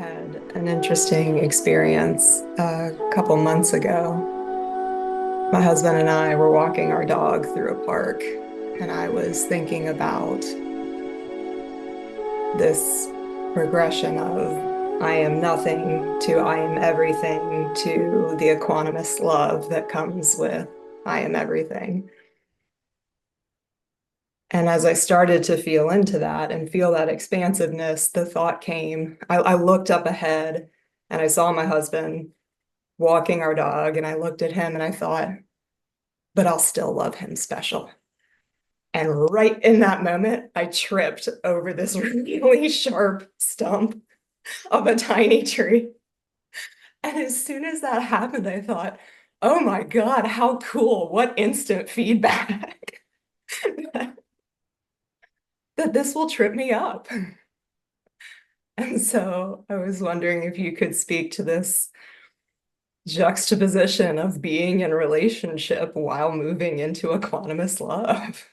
had an interesting experience a couple months ago. My husband and I were walking our dog through a park, and I was thinking about this progression of I am nothing to I am everything to the equanimous love that comes with I am everything. And as I started to feel into that and feel that expansiveness, the thought came, I looked up ahead and I saw my husband walking our dog, and I looked at him and I thought, but I'll still love him special. And right in that moment, I tripped over this really sharp stump of a tiny tree. And as soon as that happened, I thought, oh my God, how cool. What instant feedback that this will trip me up. And so I was wondering if you could speak to this juxtaposition of being in a relationship while moving into equanimous love.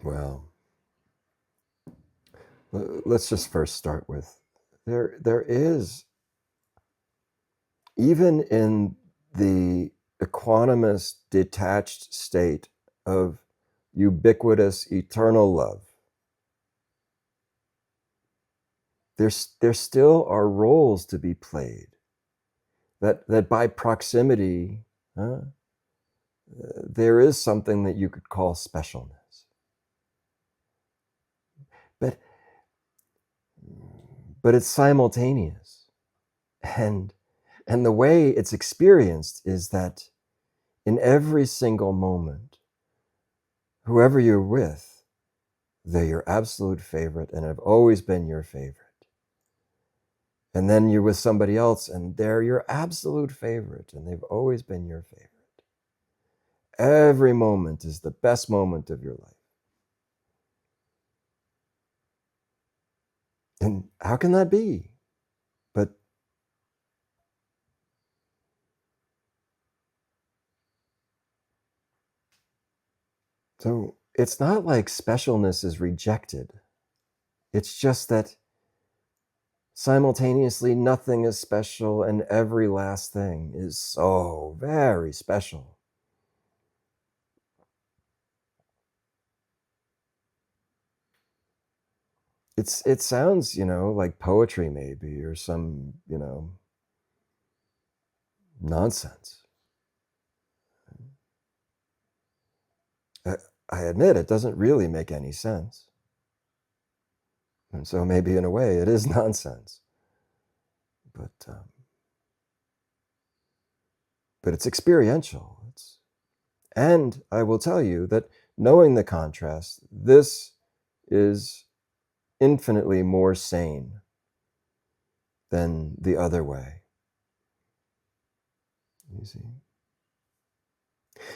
Well, let's just first start with there is, even in the equanimous, detached state of ubiquitous, eternal love, there still are roles to be played. That by proximity, there is something that you could call specialness. But it's simultaneous. And the way it's experienced is that in every single moment, whoever you're with, they're your absolute favorite and have always been your favorite. And then you're with somebody else and they're your absolute favorite and they've always been your favorite. Every moment is the best moment of your life. And how can that be? But so it's not like specialness is rejected. It's just that simultaneously nothing is special and every last thing is so very special. It sounds, like poetry maybe, or some, nonsense. I admit it doesn't really make any sense. And so maybe in a way it is nonsense. But it's experiential. And I will tell you that knowing the contrast, this is infinitely more sane than the other way. You see?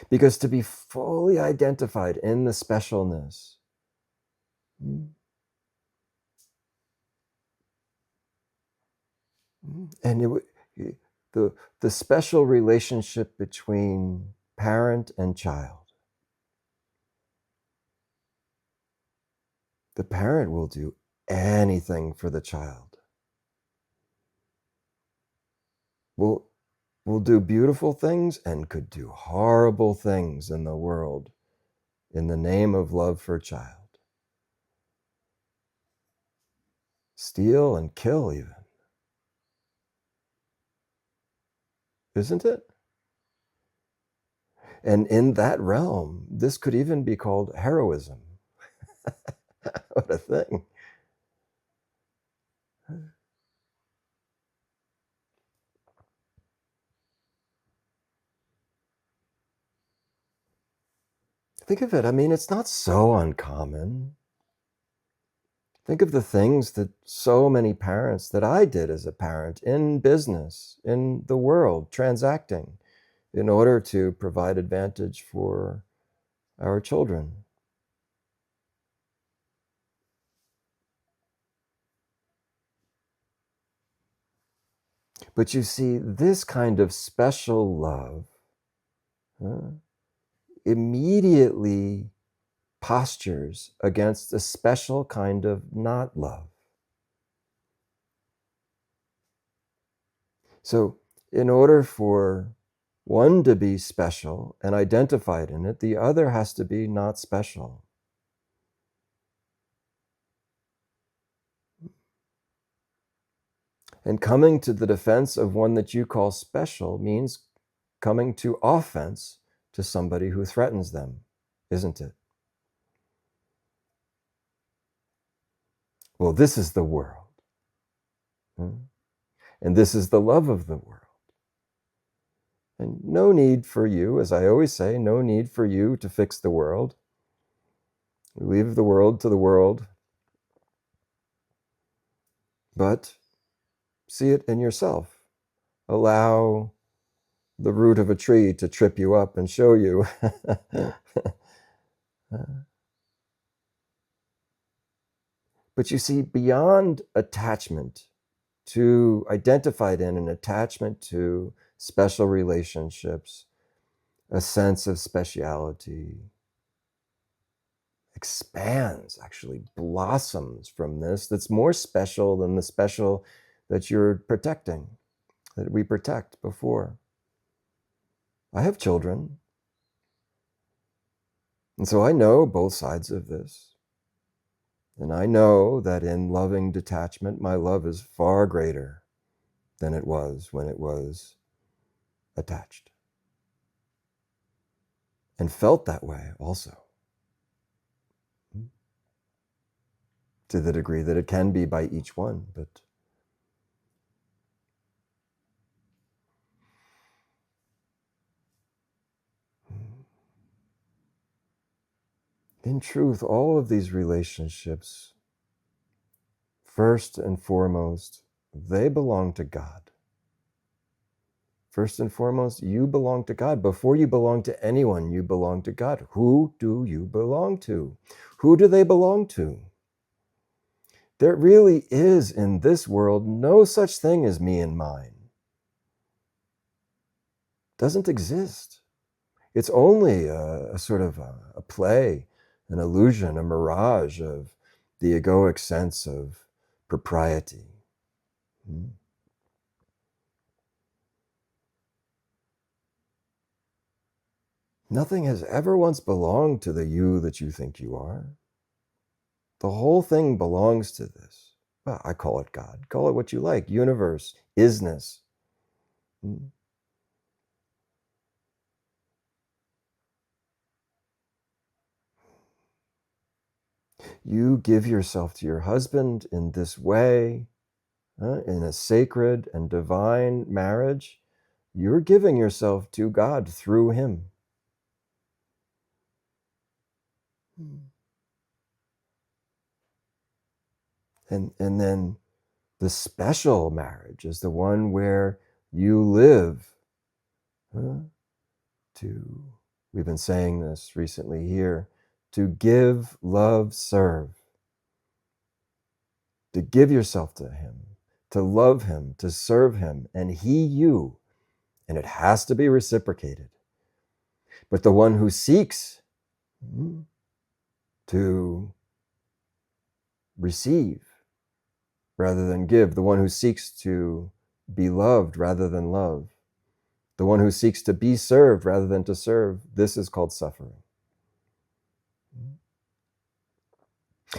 Because to be fully identified in the specialness, and the special relationship between parent and child, the parent will do anything for the child. Will do beautiful things and could do horrible things in the world in the name of love for child. Steal and kill even. Isn't it? And in that realm, this could even be called heroism. What a thing. Think of it, it's not so uncommon. Think of the things that so many parents, that I did as a parent, in business, in the world, transacting, in order to provide advantage for our children. But you see, this kind of special love immediately postures against a special kind of not love. So, in order for one to be special and identified in it, the other has to be not special. And coming to the defense of one that you call special means coming to offense to somebody who threatens them, isn't it? Well, this is the world. And this is the love of the world. And no need for you, as I always say, no need for you to fix the world. Leave the world to the world. But see it in yourself. Allow the root of a tree to trip you up and show you. But you see, beyond attachment to identified in an attachment to special relationships, a sense of speciality expands, actually blossoms from this, that's more special than the special that you're protecting, that we protect before. I have children, and so I know both sides of this. And I know that in loving detachment, my love is far greater than it was when it was attached. And felt that way also, to the degree that it can be by each one. But in truth, all of these relationships, first and foremost, they belong to God. First and foremost, you belong to God. Before you belong to anyone, you belong to God. Who do you belong to? Who do they belong to? There really is in this world no such thing as me and mine. Doesn't exist. It's only a sort of a play, an illusion, a mirage of the egoic sense of propriety. Nothing has ever once belonged to the you that you think you are. The whole thing belongs to this. Well, I call it God. Call it what you like. Universe, isness. You give yourself to your husband in this way, in a sacred and divine marriage. You're giving yourself to God through him. And then the special marriage is the one where you live to, we've been saying this recently here, to give, love, serve. To give yourself to him, to love him, to serve him, and he you. And it has to be reciprocated. But the one who seeks to receive rather than give, the one who seeks to be loved rather than love, the one who seeks to be served rather than to serve, this is called suffering.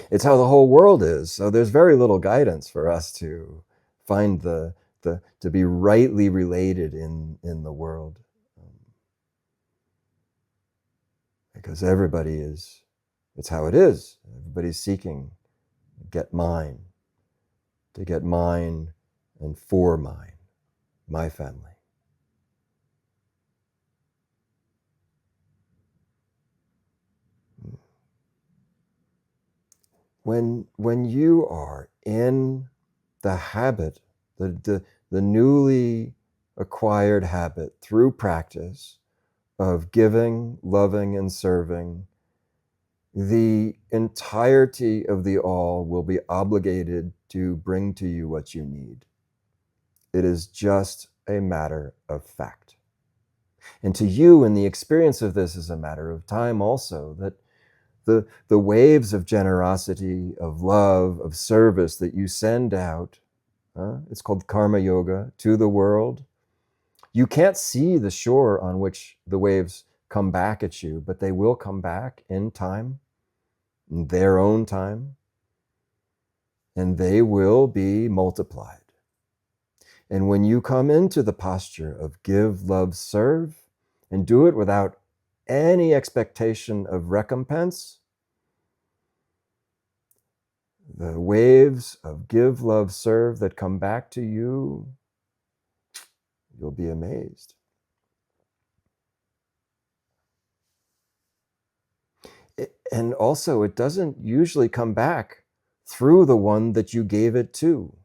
It's how the whole world is. So there's very little guidance for us to find to be rightly related in the world. Because everybody is, it's how it is. Everybody's seeking to get mine and for mine, my family. When you are in the habit, the newly acquired habit through practice of giving, loving, and serving, the entirety of the all will be obligated to bring to you what you need. It is just a matter of fact. And to you, in the experience of this, is a matter of time also, that the waves of generosity, of love, of service that you send out, it's called karma yoga, to the world. You can't see the shore on which the waves come back at you, but they will come back in time, in their own time, and they will be multiplied. And when you come into the posture of give, love, serve, and do it without any expectation of recompense, the waves of give, love, serve that come back to you, you'll be amazed. And also, it doesn't usually come back through the one that you gave it to.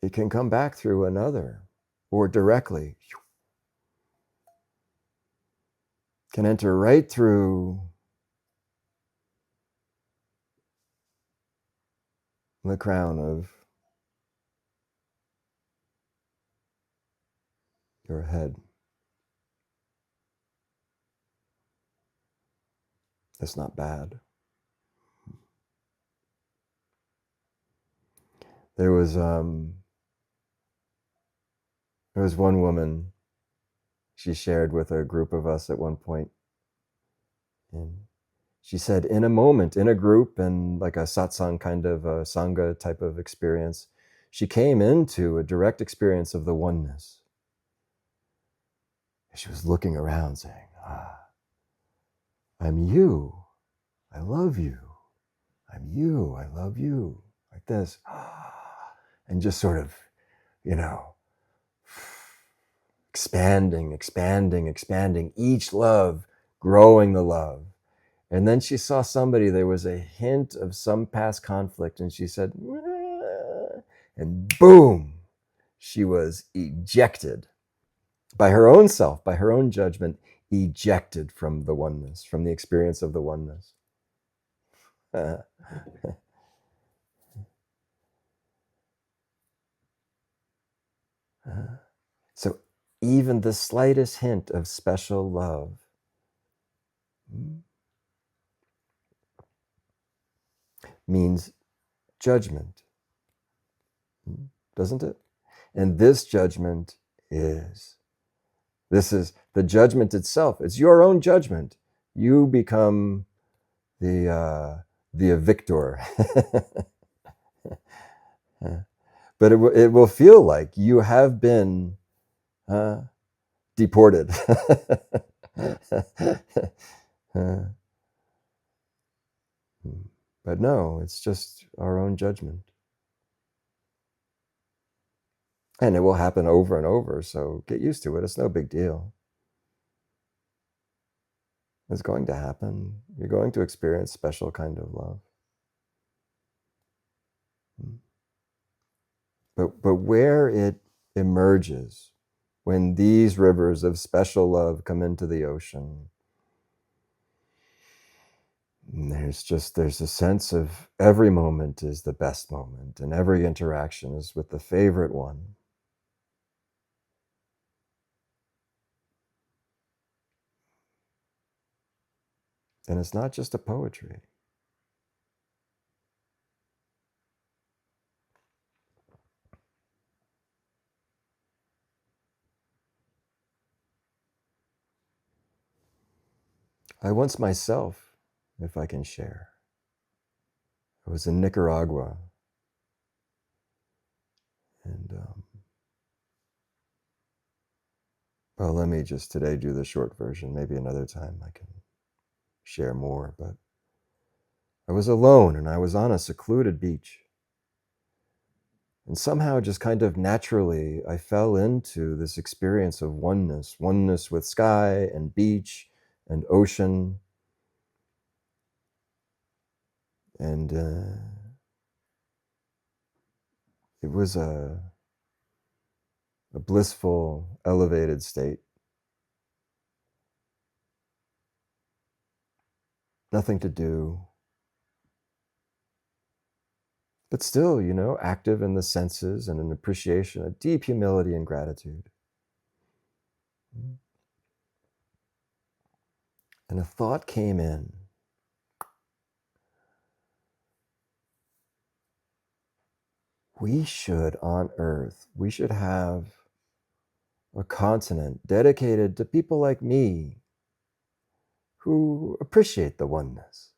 It can come back through another, or directly. Can enter right through the crown of your head. That's not bad. There was one woman, she shared with a group of us at one point, and she said, in a moment, in a group, and like a satsang kind of a sangha type of experience, she came into a direct experience of the oneness. She was looking around saying, I'm you, I love you. I'm you, I love you. Like this. And just sort of, expanding, each love, growing the love. And then she saw somebody, there was a hint of some past conflict, and she said, and boom, she was ejected by her own self, by her own judgment, ejected from the oneness, from the experience of the oneness. So even the slightest hint of special love means judgment, doesn't it? And this judgment is the judgment itself. It's your own judgment. You become the victor. But it will feel like you have been deported. But no, it's just our own judgment. And it will happen over and over, so get used to it. It's no big deal. It's going to happen. You're going to experience special kind of love. But where it emerges, when these rivers of special love come into the ocean, there's a sense of every moment is the best moment, and every interaction is with the favorite one. And it's not just a poetry. I once myself, if I can share, I was in Nicaragua, and well, let me just today do the short version. Maybe another time I can share more, but I was alone and I was on a secluded beach. And somehow, just kind of naturally, I fell into this experience of oneness with sky and beach and ocean. And it was a blissful, elevated state. Nothing to do. But still, active in the senses and an appreciation, a deep humility and gratitude. And a thought came in. We should, on Earth, we should have a continent dedicated to people like me who appreciate the oneness.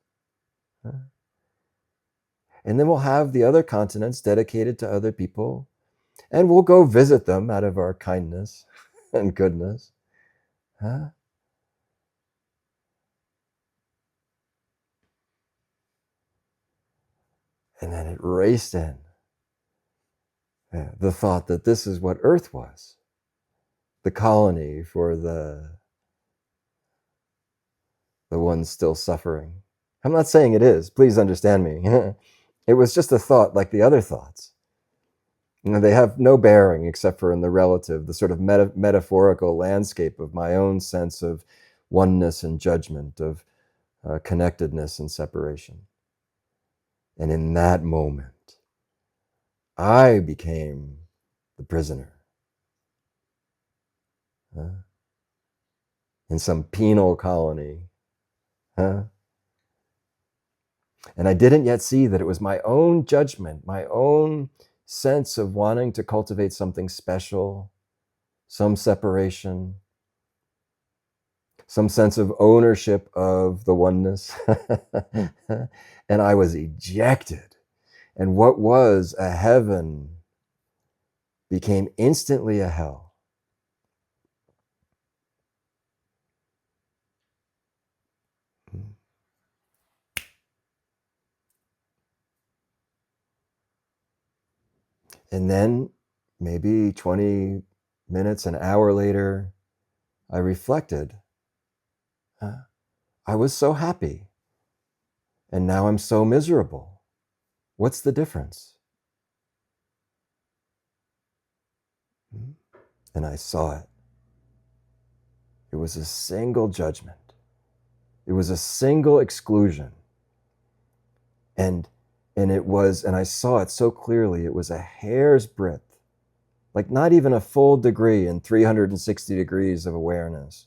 And then we'll have the other continents dedicated to other people, and we'll go visit them out of our kindness and goodness. And then it raced in the thought that this is what Earth was, the colony for the ones still suffering. I'm not saying it is, please understand me. It was just a thought like the other thoughts. They have no bearing except for in the relative, the sort of metaphorical landscape of my own sense of oneness and judgment, of connectedness and separation. And in that moment, I became the prisoner. In some penal colony. And I didn't yet see that it was my own judgment, my own sense of wanting to cultivate something special, some separation, some sense of ownership of the oneness. And I was ejected. And what was a heaven became instantly a hell. And then maybe 20 minutes, an hour later, I reflected. I was so happy. And now I'm so miserable. What's the difference? And I saw it. It was a single judgment. It was a single exclusion. And I saw it so clearly, it was a hair's breadth, like not even a full degree in 360 degrees of awareness.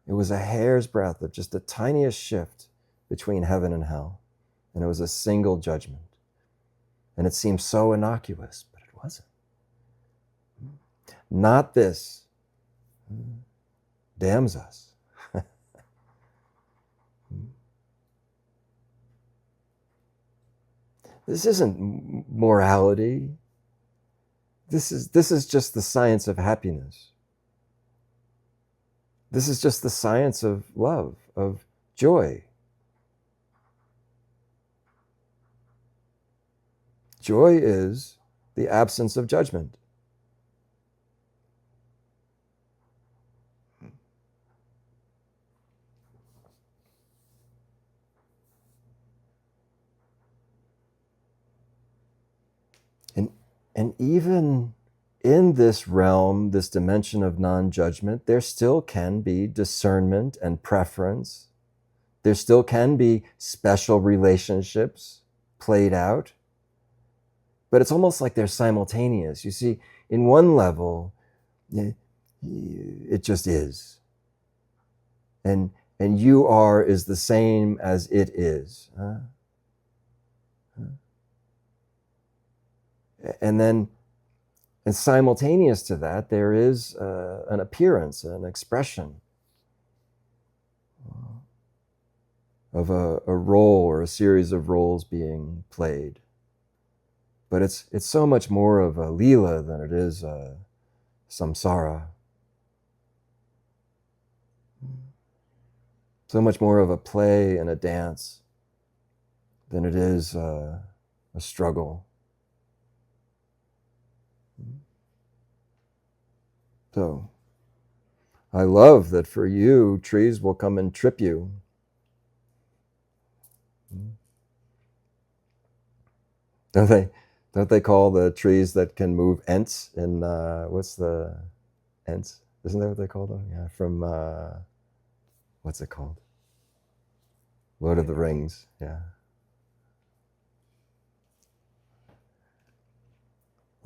It was a hair's breadth of just the tiniest shift between heaven and hell. And it was a single judgment. And it seemed so innocuous, but it wasn't. Not this damns us. This isn't morality. This is just the science of happiness. This is just the science of love, of joy. Joy is the absence of judgment. And even in this realm, this dimension of non-judgment, there still can be discernment and preference. There still can be special relationships played out. But it's almost like they're simultaneous. You see, in one level, it just is. And you are is the same as it is. And simultaneous to that, there is an appearance, an expression of a role or a series of roles being played. But it's so much more of a lila than it is a samsara. So much more of a play and a dance than it is a struggle. So I love that for you, trees will come and trip you. Don't they call the trees that can move ents in what's the ents? Isn't that what they call them? Yeah, from what's it called? Lord of the Rings. Yeah.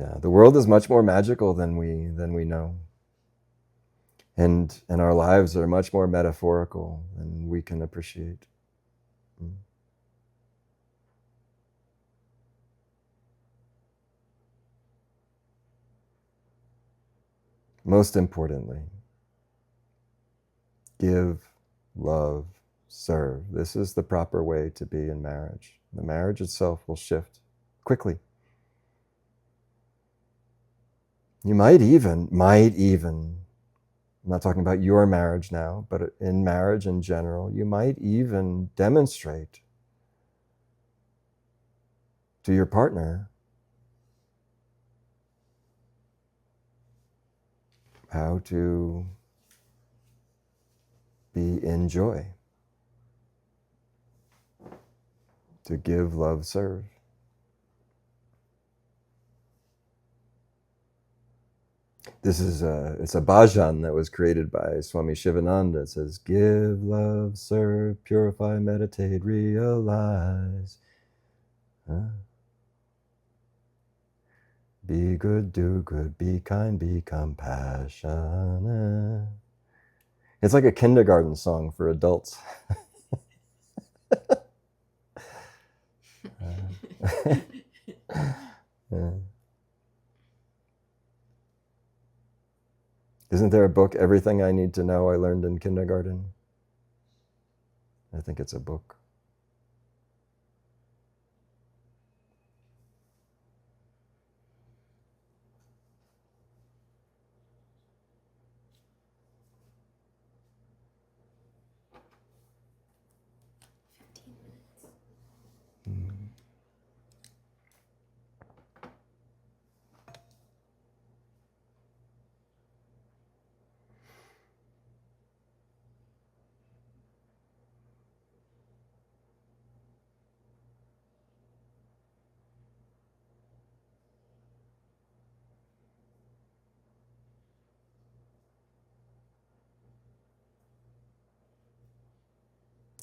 Yeah, the world is much more magical than we know. And our lives are much more metaphorical than we can appreciate. Most importantly, give, love, serve. This is the proper way to be in marriage. The marriage itself will shift quickly. You might even, I'm not talking about your marriage now, but in marriage in general, you might even demonstrate to your partner how to be in joy, to give, love, serve. This is it's a bhajan that was created by Swami Shivananda. It says, give, love, serve, purify, meditate, realize. Be good, do good, be kind, be compassionate. It's like a kindergarten song for adults. Isn't there a book, Everything I Need to Know I Learned in Kindergarten? I think it's a book.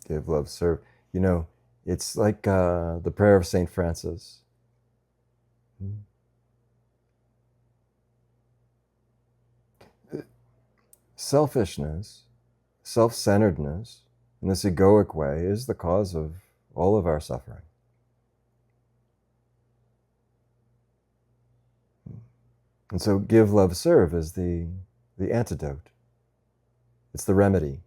Give, love, serve. You know, it's like the prayer of St. Francis. Selfishness, self-centeredness, in this egoic way, is the cause of all of our suffering. And so give, love, serve is the antidote. It's the remedy.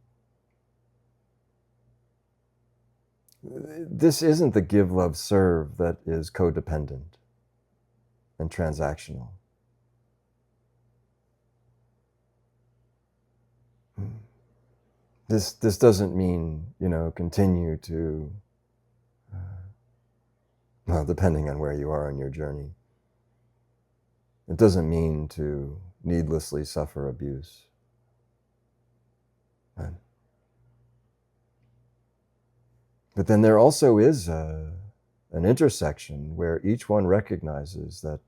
This isn't the give, love, serve that is codependent and transactional. This doesn't mean, continue to, well, depending on where you are on your journey. It doesn't mean to needlessly suffer abuse. Right? But then there also is an intersection where each one recognizes that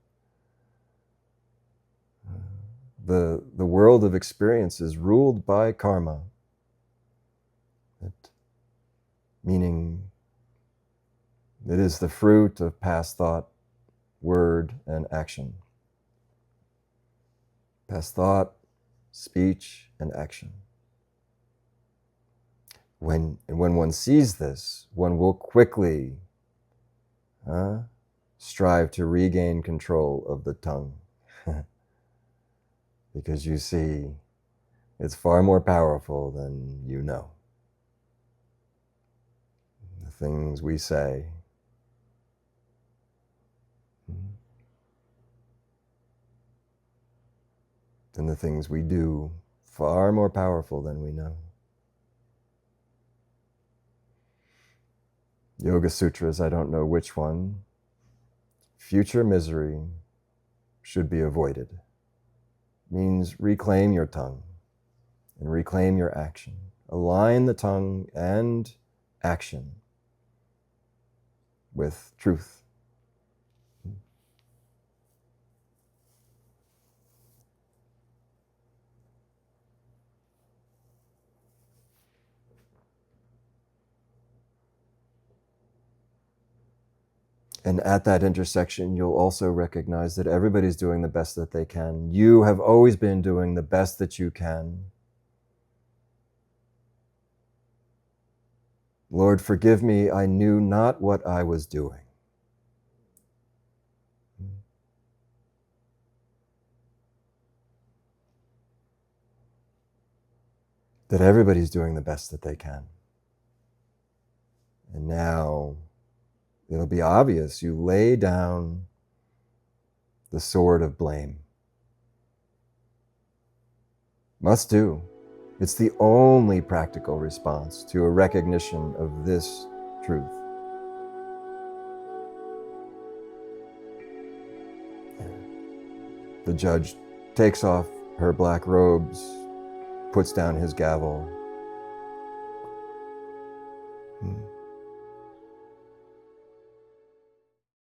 the world of experience is ruled by karma. Meaning it is the fruit of past thought, word, and action. Past thought, speech, and action. When one sees this, one will quickly strive to regain control of the tongue. Because you see, it's far more powerful than you know. The things we say, and the things we do, far more powerful than we know. Yoga Sutras, I don't know which one. Future misery should be avoided. Means reclaim your tongue and reclaim your action. Align the tongue and action with truth. And at that intersection, you'll also recognize that everybody's doing the best that they can. You have always been doing the best that you can. Lord, forgive me, I knew not what I was doing. That everybody's doing the best that they can. And now it'll be obvious. You lay down the sword of blame. Must do. It's the only practical response to a recognition of this truth. The judge takes off her black robes, puts down his gavel,